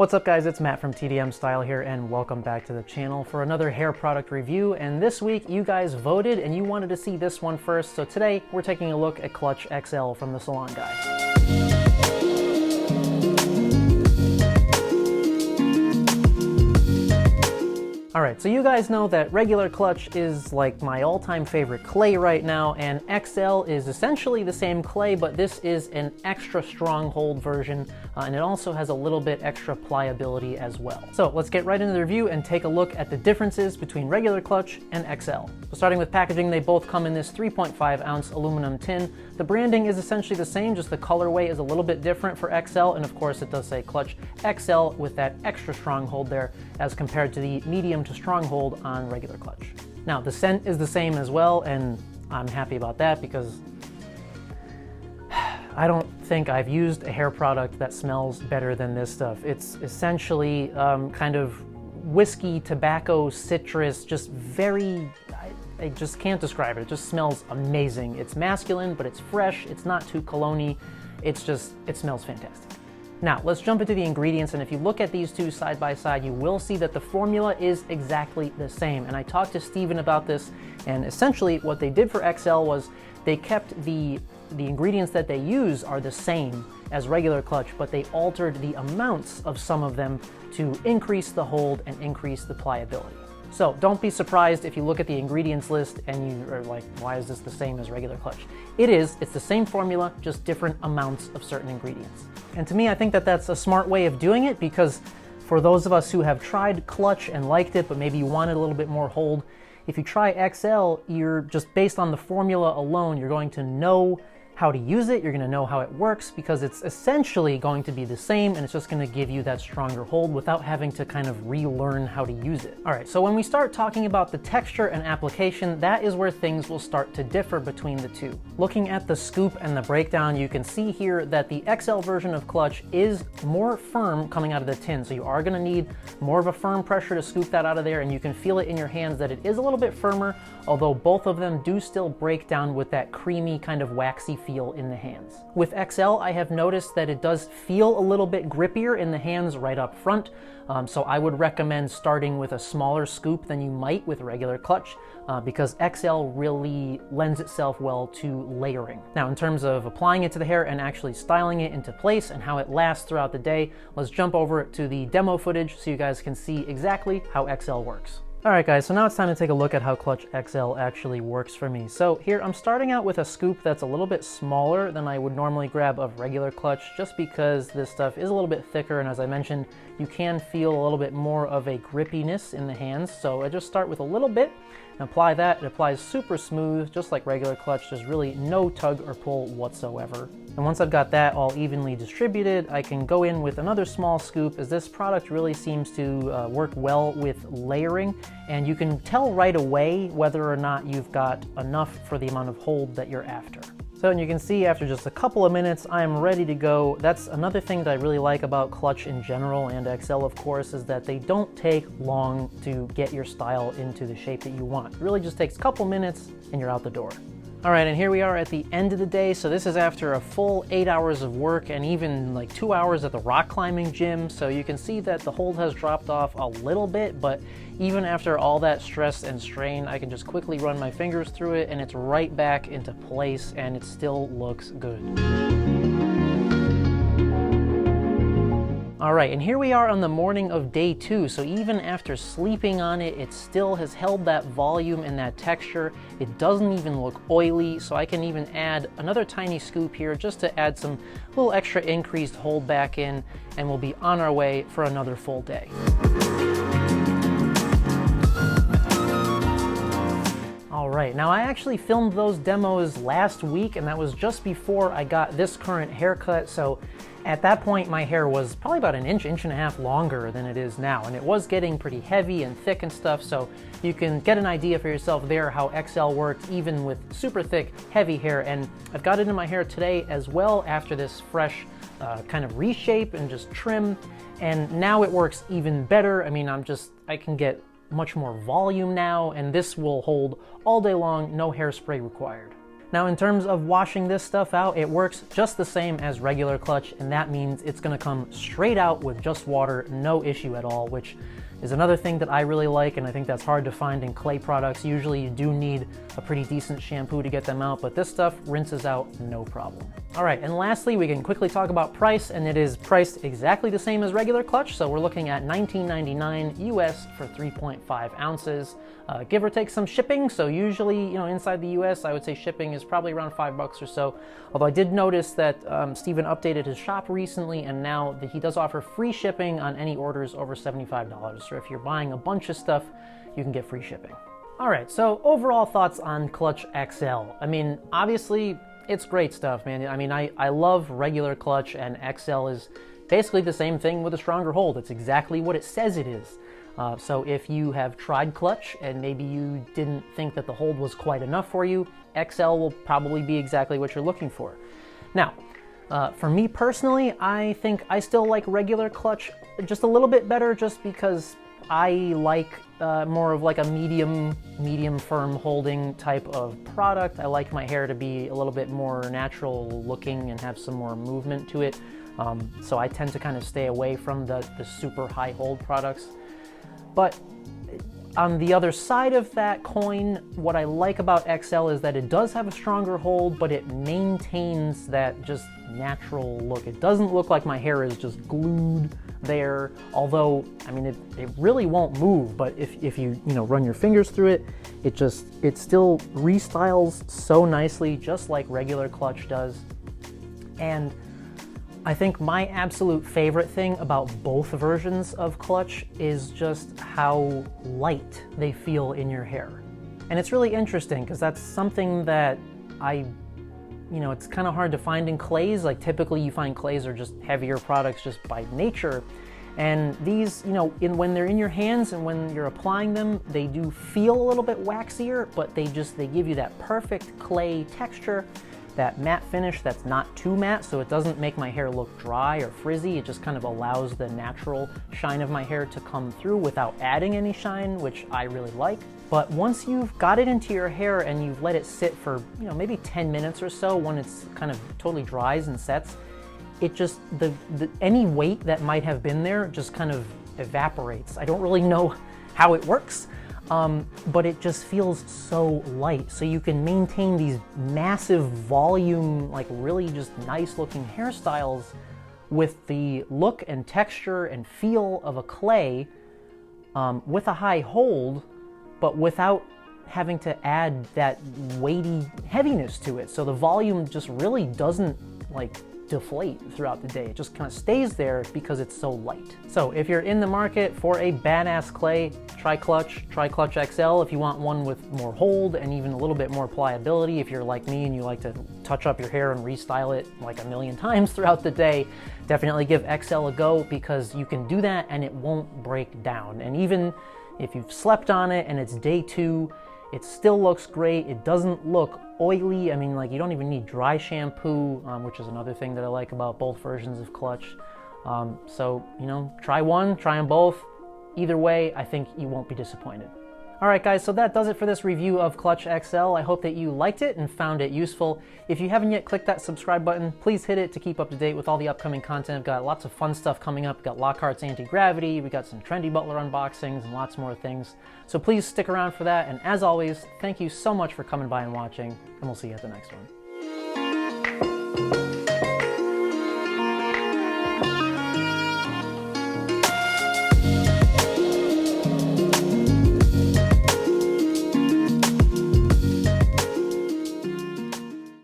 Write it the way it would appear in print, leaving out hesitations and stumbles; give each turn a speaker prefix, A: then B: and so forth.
A: What's up guys, it's Matt from TDM Style here and welcome back to the channel for another hair product review. And this week you guys voted and you wanted to see this one first, so today we're taking a look at Clutch XL from the Salon Guy. Alright, so you guys know that regular Clutch is like my all-time favorite clay right now, and XL is essentially the same clay, but this is an extra strong hold version, and it also has a little bit extra pliability as well. So let's get right into the review and take a look at the differences between regular Clutch and XL. So starting with packaging, they both come in this 3.5 ounce aluminum tin. The branding is essentially the same, just the colorway is a little bit different for XL, and of course it does say Clutch XL with that extra strong hold there as compared to the medium to strong hold on regular Clutch. Now the scent is the same as well, and I'm happy about that because I don't think I've used a hair product that smells better than this stuff. It's essentially kind of whiskey, tobacco, citrus, just very, I just can't describe it. It just smells amazing. It's masculine, but it's fresh. It's not too cologne-y. It's just, it smells fantastic. Now, let's jump into the ingredients, and if you look at these two side by side, you will see that the formula is exactly the same. And I talked to Stephen about this, and essentially what they did for XL was they kept the ingredients that they use are the same as regular Clutch, but they altered the amounts of some of them to increase the hold and increase the pliability. So don't be surprised if you look at the ingredients list and you are like, why is this the same as regular Clutch? It is, it's the same formula, just different amounts of certain ingredients. And to me, I think that that's a smart way of doing it, because for those of us who have tried Clutch and liked it, but maybe you wanted a little bit more hold, if you try XL, you're just based on the formula alone, you're going to know how to use it, you're going to know how it works, because it's essentially going to be the same, and it's just going to give you that stronger hold without having to kind of relearn how to use it. Alright, so when we start talking about the texture and application, that is where things will start to differ between the two. Looking at the scoop and the breakdown, you can see here that the XL version of Clutch is more firm coming out of the tin, so you are going to need more of a firm pressure to scoop that out of there, and you can feel it in your hands that it is a little bit firmer, although both of them do still break down with that creamy kind of waxy feel in the hands. With XL, I have noticed that it does feel a little bit grippier in the hands right up front, so I would recommend starting with a smaller scoop than you might with regular Clutch, because XL really lends itself well to layering. Now, in terms of applying it to the hair and actually styling it into place and how it lasts throughout the day, let's jump over to the demo footage so you guys can see exactly how XL works. Alright guys, so now it's time to take a look at how Clutch XL actually works for me. So here I'm starting out with a scoop that's a little bit smaller than I would normally grab of regular Clutch, just because this stuff is a little bit thicker, and as I mentioned, you can feel a little bit more of a grippiness in the hands. So I just start with a little bit and apply that. It applies super smooth, just like regular Clutch. There's really no tug or pull whatsoever. And once I've got that all evenly distributed, I can go in with another small scoop, as this product really seems to work well with layering, and you can tell right away whether or not you've got enough for the amount of hold that you're after. So, and you can see after just a couple of minutes, I am ready to go. That's another thing that I really like about Clutch in general, and XL of course, is that they don't take long to get your style into the shape that you want. It really just takes a couple minutes and you're out the door. Alright, and here we are at the end of the day. So this is after a full 8 hours of work and even like 2 hours at the rock climbing gym. So you can see that the hold has dropped off a little bit, but even after all that stress and strain, I can just quickly run my fingers through it and it's right back into place, and it still looks good. Alright, and here we are on the morning of day 2, so even after sleeping on it, it still has held that volume and that texture. It doesn't even look oily, so I can even add another tiny scoop here just to add some little extra increased hold back in, and we'll be on our way for another full day. Alright, now I actually filmed those demos last week, and that was just before I got this current haircut, so at that point my hair was probably about an inch and a half longer than it is now, and it was getting pretty heavy and thick and stuff, so you can get an idea for yourself there how XL works even with super thick, heavy hair. And I've got it in my hair today as well after this fresh kind of reshape and just trim, and now it works even better. I mean, I can get much more volume now, and this will hold all day long, no hairspray required. Now in terms of washing this stuff out, it works just the same as regular Clutch, and that means it's gonna come straight out with just water, no issue at all, which is another thing that I really like, and I think that's hard to find in clay products. Usually you do need a pretty decent shampoo to get them out, but this stuff rinses out no problem. All right, and lastly, we can quickly talk about price, and it is priced exactly the same as regular Clutch, so we're looking at $19.99 US for 3.5 ounces, give or take some shipping. So usually, you know, inside the US, I would say shipping is probably around $5 or so. Although I did notice that Stephen updated his shop recently, and now that he does offer free shipping on any orders over $75. So if you're buying a bunch of stuff, you can get free shipping. All right, so overall thoughts on Clutch XL. I mean, obviously, it's great stuff, man. I mean, I love regular Clutch, and XL is basically the same thing with a stronger hold. It's exactly what it says it is. So if you have tried Clutch and maybe you didn't think that the hold was quite enough for you, XL will probably be exactly what you're looking for. Now, for me personally, I think I still like regular Clutch just a little bit better, just because I like more of like a medium firm holding type of product. I like my hair to be a little bit more natural looking and have some more movement to it. So I tend to kind of stay away from the super high hold products. But on the other side of that coin, what I like about XL is that it does have a stronger hold, but it maintains that just natural look. It doesn't look like my hair is just glued there, although, I mean, it really won't move, but if you run your fingers through it, it still restyles so nicely, just like regular Clutch does. And I think my absolute favorite thing about both versions of Clutch is just how light they feel in your hair. And it's really interesting because that's something that it's kind of hard to find in clays. Like typically you find clays are just heavier products just by nature. And these, when they're in your hands and when you're applying them, they do feel a little bit waxier, but they give you that perfect clay texture, that matte finish that's not too matte, so it doesn't make my hair look dry or frizzy. It just kind of allows the natural shine of my hair to come through without adding any shine, which I really like. But once you've got it into your hair and you've let it sit for, maybe 10 minutes or so, when it's kind of totally dries and sets, it just, any weight that might have been there just kind of evaporates. I don't really know how it works, but it just feels so light. So you can maintain these massive volume, like really just nice looking hairstyles with the look and texture and feel of a clay, with a high hold, but without having to add that weighty heaviness to it. So the volume just really doesn't deflate throughout the day. It just kind of stays there because it's so light. So if you're in the market for a badass clay, try Clutch XL. If you want one with more hold and even a little bit more pliability, if you're like me and you like to touch up your hair and restyle it like a million times throughout the day, definitely give XL a go, because you can do that and it won't break down. And even if you've slept on it and it's day 2, it still looks great. It doesn't look oily. I mean, you don't even need dry shampoo, which is another thing that I like about both versions of Clutch. So, try one, try them both. Either way, I think you won't be disappointed. All right, guys, so that does it for this review of Clutch XL. I hope that you liked it and found it useful. If you haven't yet clicked that subscribe button, please hit it to keep up to date with all the upcoming content. I've got lots of fun stuff coming up. We've got Lockhart's Anti-Gravity, we got some trendy Butler unboxings, and lots more things. So please stick around for that. And as always, thank you so much for coming by and watching, and we'll see you at the next one.